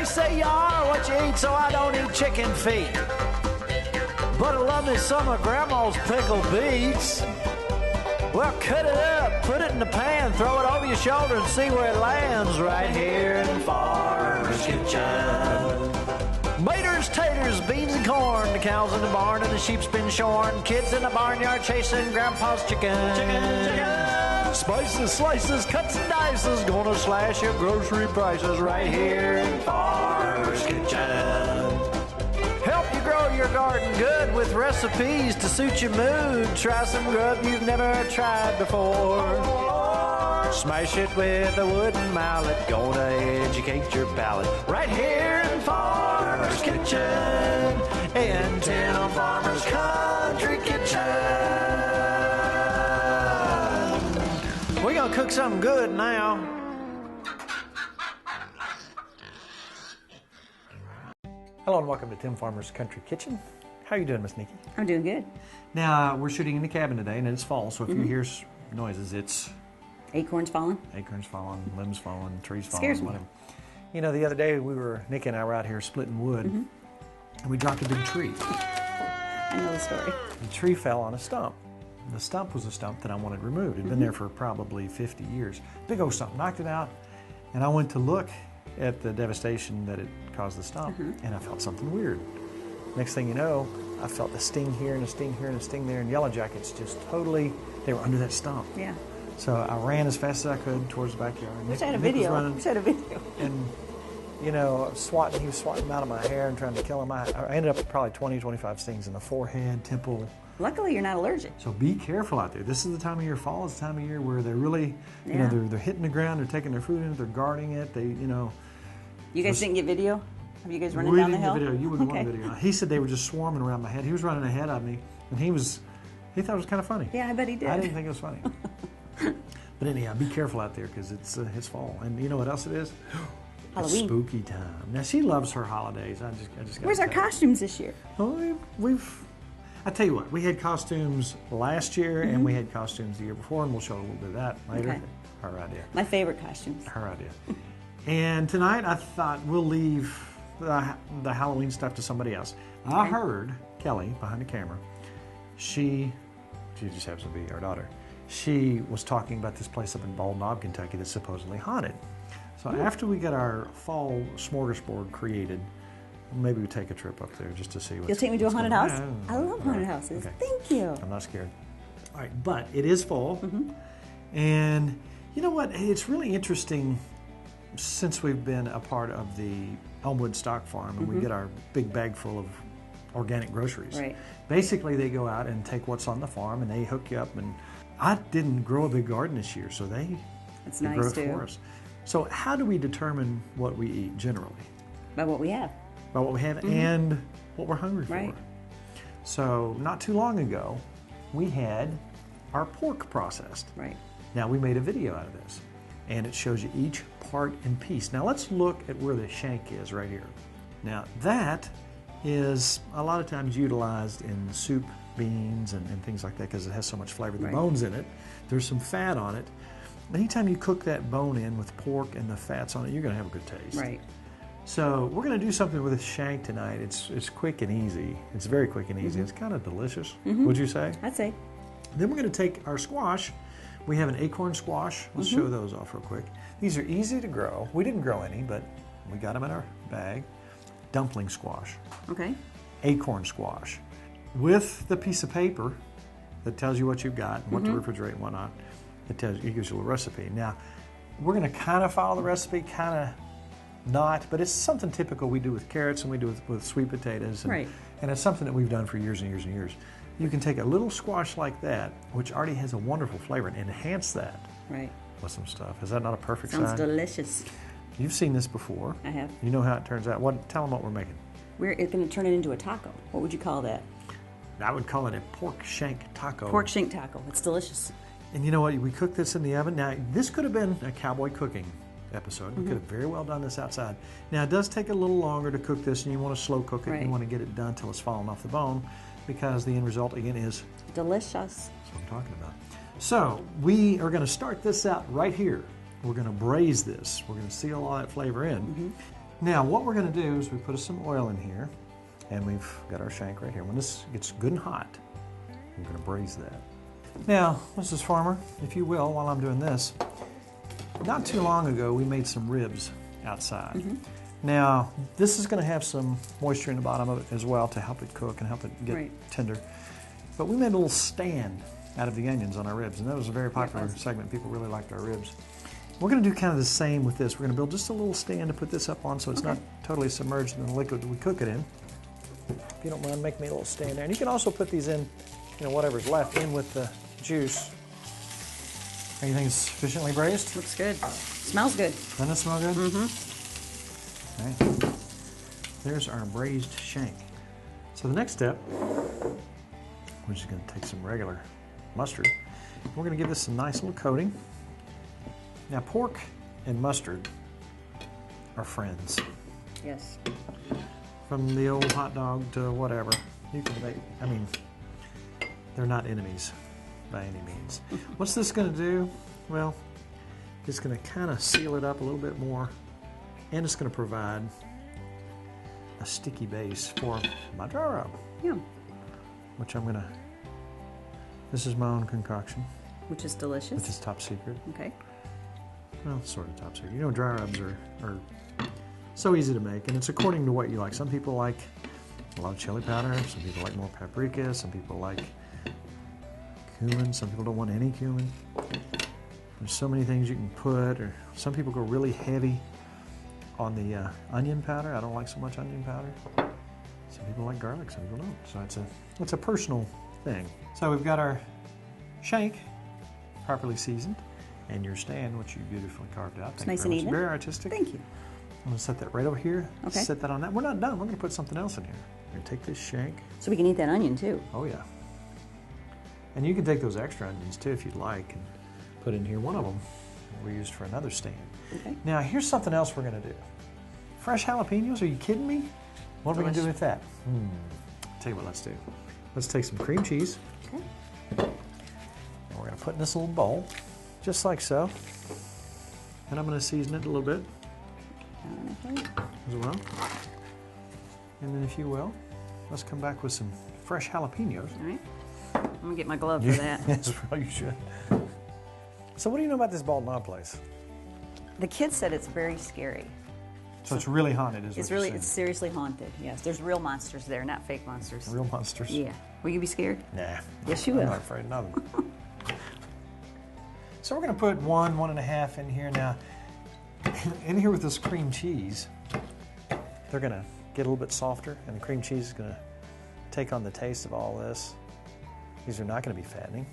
They say you are what you eat, so I don't eat chicken feet. But I love me some of Grandma's pickled beets. Well, cut it up, put it in the pan, throw it over your shoulder and see where it lands right here in Farmer's Kitchen. Maters, taters, beans and corn, the cows in the barn and the sheep's been shorn, kids in the barnyard chasing Grandpa's chicken. Spices, slices, cuts and dices, gonna slash your grocery prices right here in Farmer's Kitchen. Help you grow your garden good with recipes to suit your mood. Try some grub you've never tried before. Smash it with a wooden mallet. Gonna educate your palate. Right here in Farmer's Kitchen. In Tim Farmer's Country Kitchen. We're gonna cook something good now. Hello and welcome to Tim Farmer's Country Kitchen. How are you doing, Miss Nicki? I'm doing good. Now, we're shooting in the cabin today, and it's fall, so if you hear noises, it's... Acorns falling? Acorns falling, limbs falling, trees falling, Scares me. whatever. You know, the other day, Nicki and I were out here splitting wood, and we dropped a big tree. I know the story. The tree fell on a stump. The stump was a stump that I wanted removed. It had been there for probably 50 years. Big old stump, knocked it out, and I went to look at the devastation that it caused the stump, and I felt something weird. Next thing you know, I felt a sting here and a sting here and a sting there, and yellow jackets just totally, they were under that stump. Yeah. So I ran as fast as I could towards the backyard. Wish I had a video. Wish I had a video. And, you know, he was swatting them out of my hair and trying to kill them. I ended up with probably 20, 25 stings in the forehead, temple. Luckily, you're not allergic. So be careful out there. This is the time of year, fall is the time of year where they're really, you know, they're hitting the ground, they're taking their food in, they're guarding it, they, you know. You guys didn't get video? Have you guys running down the hill? We didn't get video. You wouldn't want video. He said they were just swarming around my head. He was running ahead of me, and he thought it was kind of funny. Yeah, I bet he did. I didn't think it was funny. But anyhow, be careful out there because it's fall. And you know what else it is? Halloween. It's spooky time. Now, she loves her holidays. I just Where's our costumes this year? Well, I tell you what, we had costumes last year, and we had costumes the year before, and we'll show a little bit of that later. Okay. Her idea. My favorite costumes. Her idea. And tonight, I thought we'll leave the Halloween stuff to somebody else. Okay. I heard Kelly, behind the camera, she just happens to be our daughter, she was talking about this place up in Bald Knob, Kentucky that's supposedly haunted. So after we get our fall smorgesbord created, maybe we take a trip up there just to see what's You'll take me to a haunted house? I love haunted right. houses. Okay. Thank you. I'm not scared. All right, but it is fall. And you know what? It's really interesting since we've been a part of the Elmwood Stock Farm and we get our big bag full of organic groceries. Right. Basically, they go out and take what's on the farm and they hook you up. And I didn't grow a big garden this year, so they nice grow it too. for us. So how do we determine what we eat generally? By what we have. By what we have and what we're hungry Right. for. So not too long ago, we had our pork processed. Right. Now, we made a video out of this, and it shows you each part and piece. Now, let's look at where the shank is right here. Now, that is a lot of times utilized in soup, beans, and things like that because it has so much flavor. The bone's in it. There's some fat on it. Anytime you cook that bone in with pork and the fats on it, you're going to have a good taste. Right. So we're going to do something with the shank tonight. It's quick and easy. It's very quick and easy. It's kind of delicious, would you say? I'd say. Then we're going to take our squash. We have an acorn squash. Let's show those off real quick. These are easy to grow. We didn't grow any, but we got them in our bag. Dumpling squash. Okay. Acorn squash. With the piece of paper that tells you what you've got, and what to refrigerate and whatnot, it gives you a little recipe. Now, we're going to kind of follow the recipe, kind of not, but it's something typical we do with carrots and we do with sweet potatoes. And, and it's something that we've done for years and years and years. You can take a little squash like that, which already has a wonderful flavor, and enhance that with some stuff. Is that not a perfect Sounds sign? delicious. You've seen this before. I have. You know how it turns out. Tell them what we're making. We're going to turn it into a taco. What would you call that? I would call it a pork shank taco. Pork shank taco. It's delicious. And you know what? We cook this in the oven. Now, this could have been a cowboy cooking episode. We could have very well done this outside. Now, it does take a little longer to cook this, and you want to slow cook it. You want to get it done until it's falling off the bone, because the end result, again, is delicious. That's what I'm talking about. So, we are going to start this out right here. We're going to braise this. We're going to seal all that flavor in. Now what we're going to do is we put some oil in here, and we've got our shank right here. When this gets good and hot, we're going to braise that. Now, Mrs. Farmer, if you will, while I'm doing this, not too long ago we made some ribs outside. Now, this is going to have some moisture in the bottom of it as well to help it cook and help it get tender. But we made a little stand out of the onions on our ribs, and that was a very popular segment. People really liked our ribs. We're going to do kind of the same with this. We're going to build just a little stand to put this up on so it's not totally submerged in the liquid we cook it in. If you don't mind, make me a little stand there. And you can also put these in, you know, whatever's left in with the juice. Anything sufficiently braised? Looks good. Smells good. Doesn't it smell good? Okay. There's our braised shank. So the next step, we're just going to take some regular mustard. We're going to give this a nice little coating. Now, pork and mustard are friends. Yes. From the old hot dog to whatever. You can make, I mean, they're not enemies by any means. What's this going to do? Well, it's going to kind of seal it up a little bit more, and it's going to provide a sticky base for my dry rub. Yeah. Which I'm going to, this is my own concoction. Which is delicious. Which is top secret. Okay. Well, sort of top secret. You know, dry rubs are so easy to make, and it's according to what you like. Some people like a lot of chili powder, some people like more paprika, some people like cumin, some people don't want any cumin. There's so many things you can put, or some people go really heavy on the onion powder. I don't like so much onion powder. Some people like garlic, some people don't. So it's a personal thing. So we've got our shank properly seasoned, and your stand, which you beautifully carved out. It's nice and even. Very artistic. Thank you. I'm going to set that right over here. Okay. Set that on that. We're not done. We're going to put something else in here. We're going to take this shank. So we can eat that onion too. Oh, yeah. And you can take those extra onions too if you'd like and put in here. One of them we used for another stand. Okay. Now, here's something else we're going to do. Fresh jalapenos? Are you kidding me? What are we going to do with that? Tell you what, let's do. Let's take some cream cheese. Okay. And we're going to put in this little bowl, just like so. And I'm going to season it a little bit as well. And then, if you will, let's come back with some fresh jalapenos. All right. I'm going to get my glove for that. Yes, well, you should. So what do you know about this bald knob place? The kids said it's very scary. So it's really haunted, is It's what you're really, saying. it's seriously haunted. Yes, there's real monsters there, not fake monsters. Real monsters. Yeah. Will you be scared? Nah. Yes, you I'm will. not afraid of nothing. So we're going to put 1.5 in here now. In here with this cream cheese, they're going to get a little bit softer, and the cream cheese is going to take on the taste of all this. These are not going to be fattening.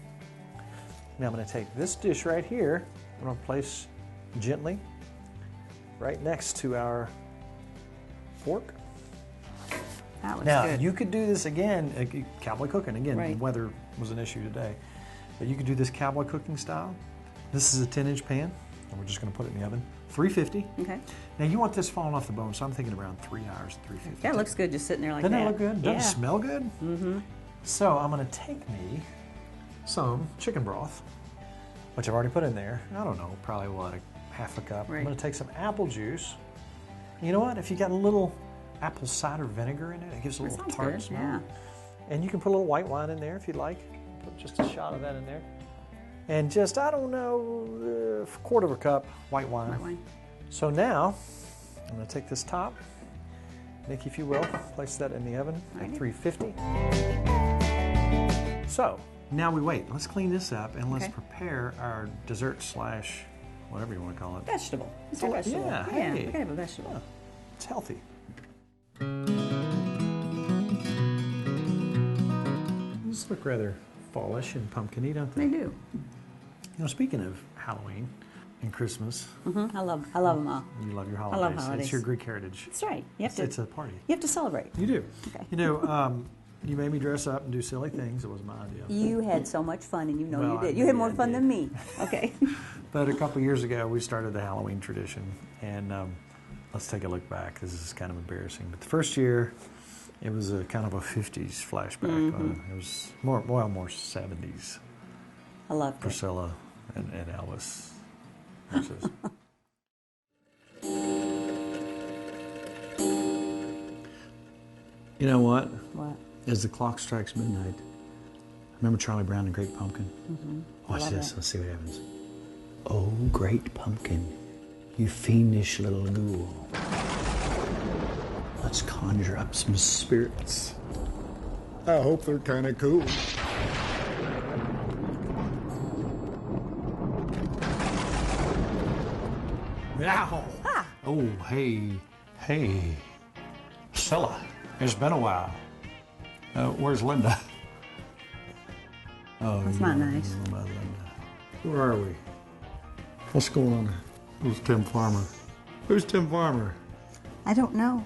Now I'm going to take this dish right here. I'm going to place gently right next to our fork. That looks Now, good. you could do this again, cowboy cooking. Again, Right. weather was an issue today. But you could do this cowboy cooking style. This is a 10-inch pan, and we're just going to put it in the oven. 350. Okay. Now, you want this falling off the bone, so I'm thinking around 3 hours at 350. Yeah, it looks good just sitting there like Doesn't that. that look good? Doesn't it Yeah. smell good? Mm-hmm. So I'm going to take me some chicken broth, which I've already put in there. I don't know, probably what, half a cup. Right. I'm going to take some apple juice. You know what? If you got a little apple cider vinegar in it, it gives a little sounds tart good, smell. yeah. And you can put a little white wine in there if you'd like. Put just a shot of that in there. And just, I don't know, a quarter of a cup white wine. White wine. So now, I'm going to take this top. Nicki, if you will, place that in the oven at 350. So, now we wait. Let's clean this up and let's Okay. prepare our dessert slash whatever you want to call it. Vegetable. It's a vegetable. Yeah, Yeah, hey. we can have a vegetable. Yeah, it's healthy. These look rather fallish and pumpkin-y, don't they? They do. You know, speaking of Halloween and Christmas, I love them all. you love your love holidays. holidays. It's your Greek heritage. That's right. You have It's to. a party. You have to celebrate. You do. Okay. You know, you made me dress up and do silly things. It was my idea. You had so much fun, and you know Well, you I did. You had did, more I fun did. than me. Okay. But a couple years ago, we started the Halloween tradition, and let's take a look back. This is kind of embarrassing. But the first year, it was a kind of a 50s flashback. It was more 70s. I loved it. Priscilla and Elvis. Which is You know what? What? As the clock strikes midnight, remember Charlie Brown and Great Pumpkin? Mm-hmm. Watch this. Let's see what happens. Oh, great pumpkin, you fiendish little ghoul. Let's conjure up some spirits. I hope they're kind of cool. Ow! Ah. Oh, hey, Stella. It's been a while. Where's Linda? Oh, That's not nice. Linda. Where are we? What's going on? Who's Tim Farmer? Who's Tim Farmer? I don't know.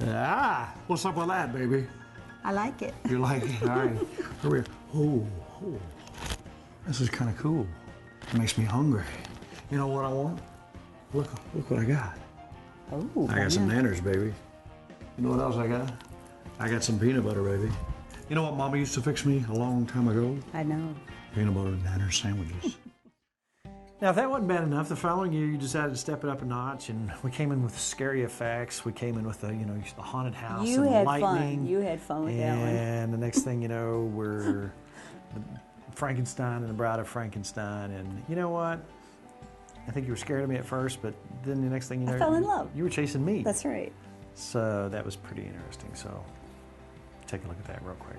Ah, what's up with that, baby? I like it. You like it? All right. Here we are. Oh, this is kind of cool. It makes me hungry. You know what I want? Look what I got. Oh, I got some nanners, baby. You know what else I got? I got some peanut butter, baby. You know what Mama used to fix me a long time ago? I know. Peanut butter and nanner sandwiches. Now, if that wasn't bad enough, the following year you decided to step it up a notch, and we came in with scary effects. We came in with the, the haunted house You and had lightning. fun. You had fun with that one. And the next thing you know, we're Frankenstein and the Bride of Frankenstein. And you know what? I think you were scared of me at first, but then the next thing you know, I fell in love. You were chasing me. That's right. So that was pretty interesting. So take a look at that real quick.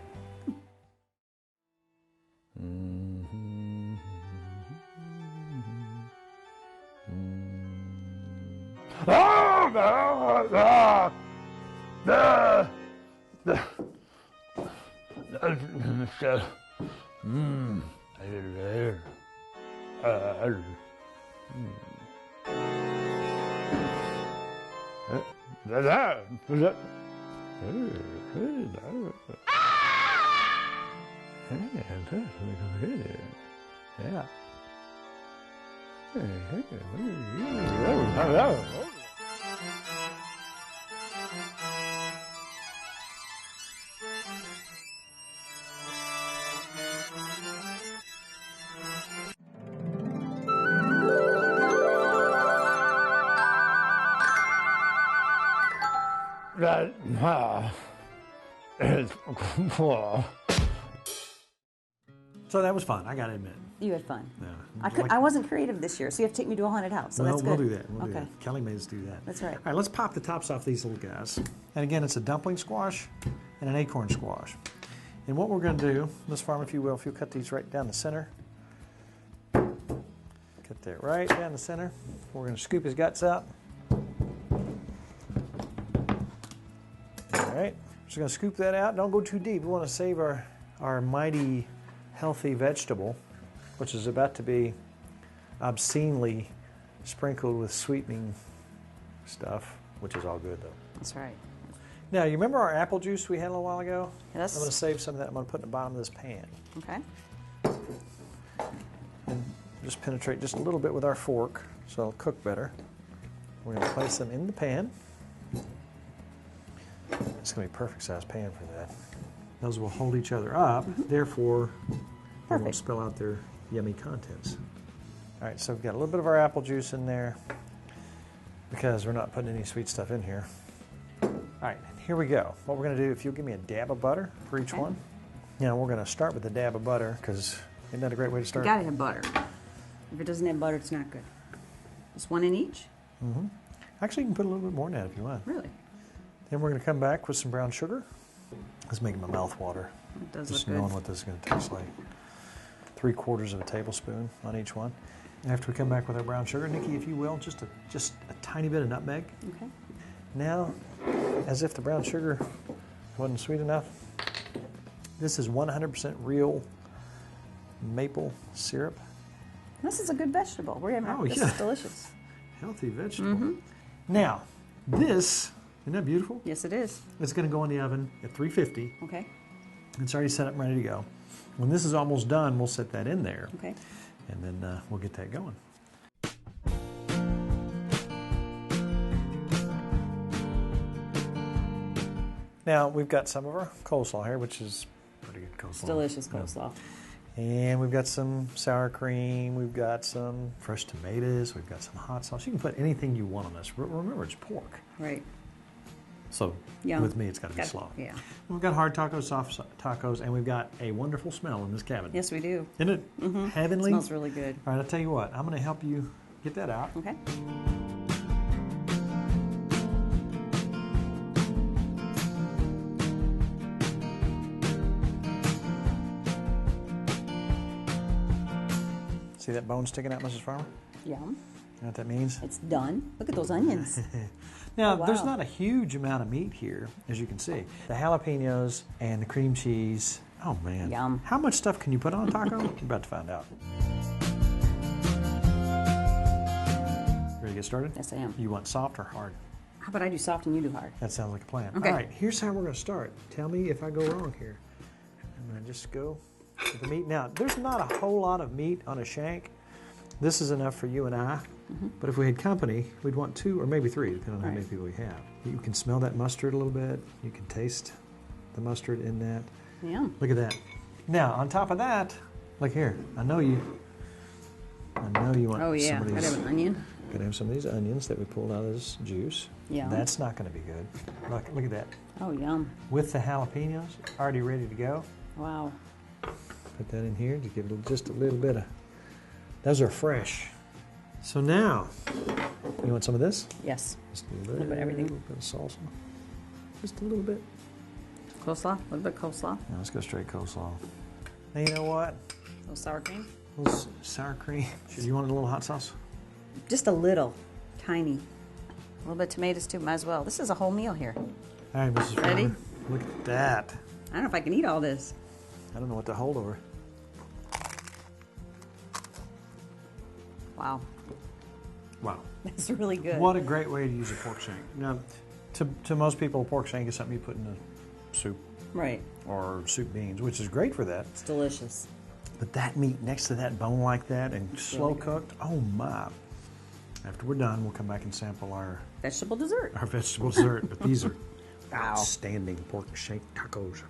Yeah. So that was fun, I gotta admit. You had fun. Yeah. I wasn't creative this year, so you have to take me to a haunted house. So Well, that's good. we'll do that. We'll do Okay. that. Kelly made us do that. That's right. All right, let's pop the tops off these little guys. And again, it's a dumpling squash and an acorn squash. And what we're going to do, Miss Farm, if you'll cut these right down the center. Cut that right down the center. We're going to scoop his guts out. All right, just going to scoop that out. Don't go too deep. We want to save our mighty healthy vegetable, which is about to be obscenely sprinkled with sweetening stuff, which is all good though. That's right. Now, you remember our apple juice we had a little while ago? Yes. I'm going to save some of that. I'm going to put in the bottom of this pan. Okay. And just penetrate just a little bit with our fork so it'll cook better. We're going to place them in the pan. It's going to be a perfect size pan for that. Those will hold each other up, therefore they won't spill out their yummy contents. All right, so we've got a little bit of our apple juice in there because we're not putting any sweet stuff in here. All right, here we go. What we're going to do, if you'll give me a dab of butter for each one. Now, we're going to start with the dab of butter because isn't that a great way to start? You gotta have butter. If it doesn't have butter, it's not good. Just one in each? Mm-hmm. Actually, you can put a little bit more in that if you want. Really? Then we're going to come back with some brown sugar. It's making my mouth water. It does Just look good. knowing what this is going to taste like. 3/4 of a tablespoon on each one. After we come back with our brown sugar, Nikki, if you will, just a tiny bit of nutmeg. Okay. Now, as if the brown sugar wasn't sweet enough, this is 100% real maple syrup. This is a good vegetable. We're having this is delicious. Healthy vegetable. Now, this, isn't that beautiful? Yes, it is. It's going to go in the oven at 350. Okay. It's already set up and ready to go. When this is almost done, we'll set that in there. Okay. And then we'll get that going. Now, we've got some of our coleslaw here, which is pretty good coleslaw. It's delicious coleslaw. And we've got some sour cream, we've got some fresh tomatoes, we've got some hot sauce. You can put anything you want on this. Remember, it's pork. Right. So Yum. with me, it's got to be slow. Yeah. We've got hard tacos, soft tacos, and we've got a wonderful smell in this cabin. Yes, we do. Isn't it heavenly? It smells really good. All right, I'll tell you what. I'm going to help you get that out. Okay. See that bone sticking out, Mrs. Farmer? Yum. You know what that means? It's done. Look at those onions. Now, Oh, wow. there's not a huge amount of meat here, as you can see. The jalapenos and the cream cheese. Oh, man. Yum. How much stuff can you put on a taco? You're about to find out. Ready to get started? Yes, I am. You want soft or hard? How about I do soft and you do hard? That sounds like a plan. Okay. All right, here's how we're going to start. Tell me if I go wrong here. I'm going to just go with the meat. Now, there's not a whole lot of meat on a shank. This is enough for you and I. But if we had company, we'd want 2 or maybe 3, depending on how many people we have. You can smell that mustard a little bit. You can taste the mustard in that. Yum. Look at that. Now, on top of that, look here. I know you want Oh, yeah. some of Gotta these. have an onion. Gotta have some of these onions that we pulled out of this juice. Yeah. That's not going to be good. Look at that. Oh, yum. With the jalapenos already ready to go. Wow. Put that in here to give it just a little bit of. Those are fresh. So now, you want some of this? Yes. Just a little bit of everything. little bit of salsa. Just a little bit. Coleslaw. A little bit of coleslaw. Now let's go straight coleslaw. Now you know what? A little sour cream. A little sour cream. You want a little hot sauce? Just a little. Tiny. A little bit of tomatoes too. Might as well. This is a whole meal here. All right, Mrs. Ready? Farmer, look at that. I don't know if I can eat all this. I don't know what to hold over. Wow. Wow. That's really good. What a great way to use a pork shank. Now, to most people, a pork shank is something you put in a soup Right. or soup beans, which is great for that. It's delicious. But that meat next to that bone like that and slow really good. cooked, oh my. After we're done, we'll come back and sample our Vegetable dessert. vegetable dessert. But these are Wow. outstanding pork shank tacos.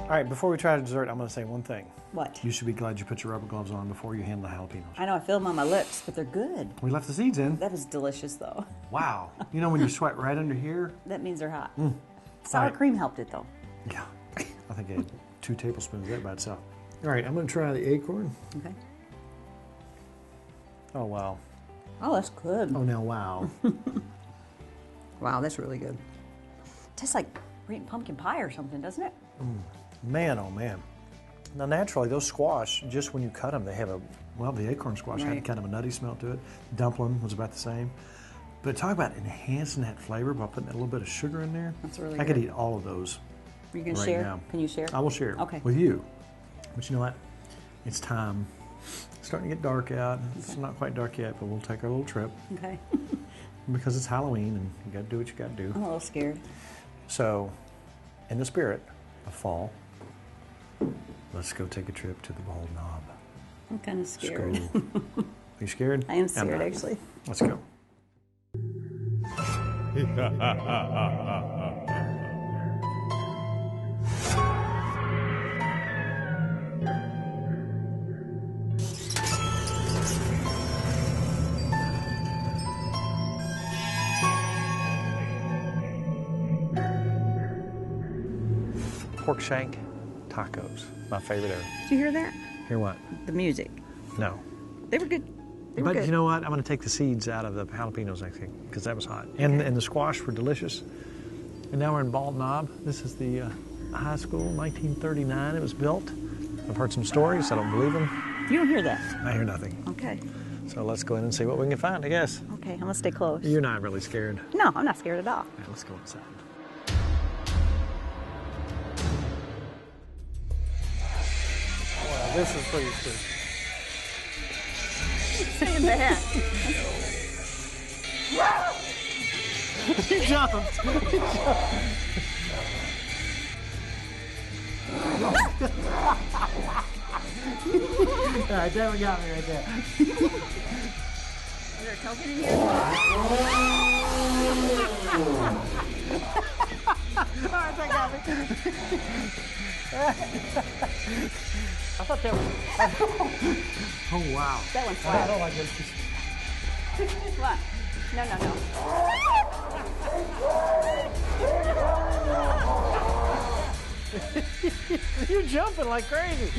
All right, before we try the dessert, I'm going to say one thing. What? You should be glad you put your rubber gloves on before you handle the jalapenos. I know I feel them on my lips, but they're good. We left the seeds in. That was delicious, though. Wow. You know when you sweat right under here? That means they're hot. Mm. Sour Right. cream helped it, though. Yeah. I think I had 2 tablespoons of that by itself. All right, I'm going to try the acorn. Okay. Oh, wow. Oh, that's good. Oh, now, wow. Wow, that's really good. Tastes like we're eating pumpkin pie or something, doesn't it? Man, oh, man. Now, naturally, those squash, just when you cut them, they have the acorn squash had Right. kind of a nutty smell to it. Dumpling was about the same. But talk about enhancing that flavor by putting a little bit of sugar in there. That's really I could good. eat all of those You can right share? now. Can you share? I will share Okay. with you. But you know what? It's time. It's starting to get dark out. It's not quite dark yet, but we'll take our little trip Okay. because it's Halloween and you got to do what you got to do. I'm a little scared. So, in the spirit of fall, let's go take a trip to the Bald Knob. I'm kind of scared. School. Are you scared? I am scared, not. actually. Let's go. Pork shank tacos, my favorite ever. Did you hear that? Hear what? The music. No. They were good. They were But good. you know what? I'm going to take the seeds out of the jalapenos, I think, because that was hot. And the squash were delicious. And now we're in Bald Knob. This is the high school, 1939 it was built. I've heard some stories. I don't believe them. You don't hear that. I hear nothing. Okay. So let's go in and see what we can find, I guess. Okay, I'm going to stay close. You're not really scared. No, I'm not scared at all. All right, let's go inside. Wow, this is pretty spooky. Saying that. He jumped. All right, that one got me right there. Is there a token in here? All right, that got me. I thought that was... Oh, wow. That one's I flat. don't like this. What? No, no, no. You're jumping like crazy.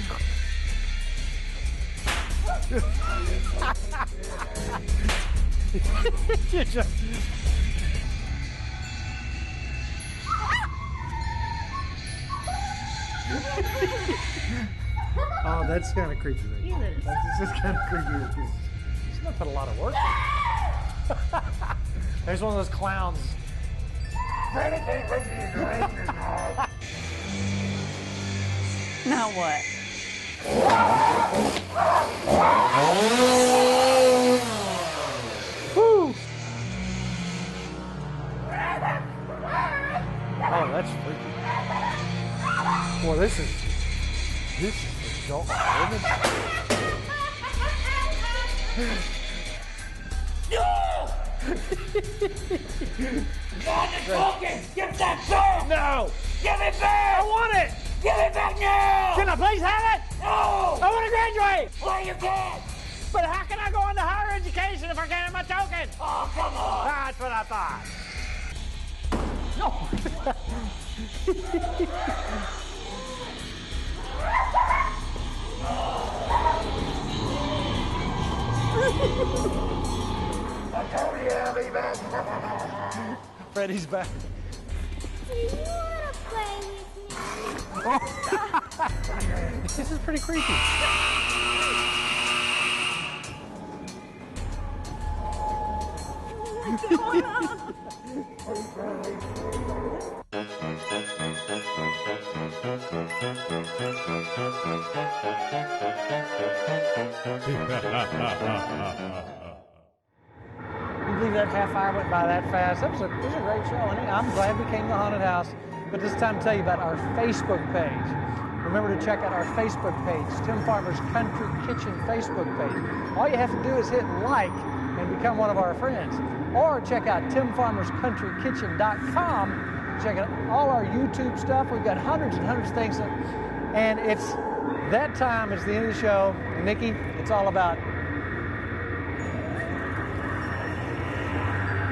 You're jumping. Oh, that's kind of creepy. Right? That's just kind of creepy. It's not put a lot of work in. There's one of those clowns. Now what? Woo! Oh, that's freaky. Well, this is adult, isn't it? No! Not the token! Give that back! No! Give it back! I want it! Give it back now! Can I please have it? No! I want to graduate! Why you can't? But how can I go into higher education if I can't have my token? Oh, come on! That's what I thought. No! I told you I'll be back. Freddy's back. Do you want to play with me? This is pretty creepy. You believe that half hour went by that fast? It was a great show, and I'm glad we came to Haunted House. But this time to tell you about our Facebook page. Remember to check out our Facebook page, Tim Farmer's Country Kitchen Facebook page. All you have to do is hit like and become one of our friends. Or check out timfarmerscountrykitchen.com. Check out all our YouTube stuff. We've got hundreds and hundreds of things. And it's that time, it's the end of the show. Nicki, it's all about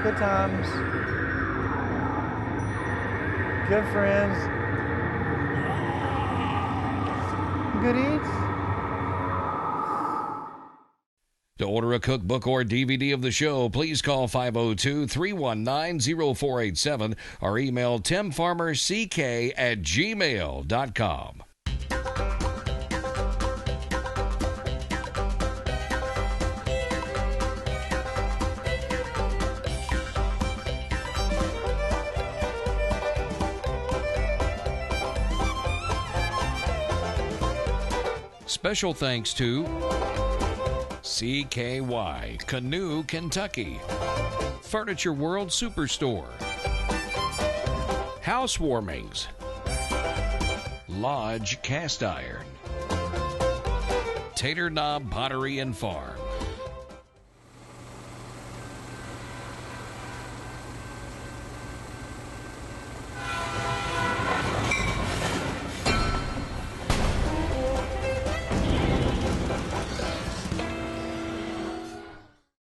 good times, good friends, good eats. To order a cookbook or DVD of the show, please call 502-319-0487 or email timfarmerck@gmail.com. Special thanks to CKY, Canoe, Kentucky, Furniture World Superstore, Housewarmings, Lodge Cast Iron, Tater Knob Pottery and Farm,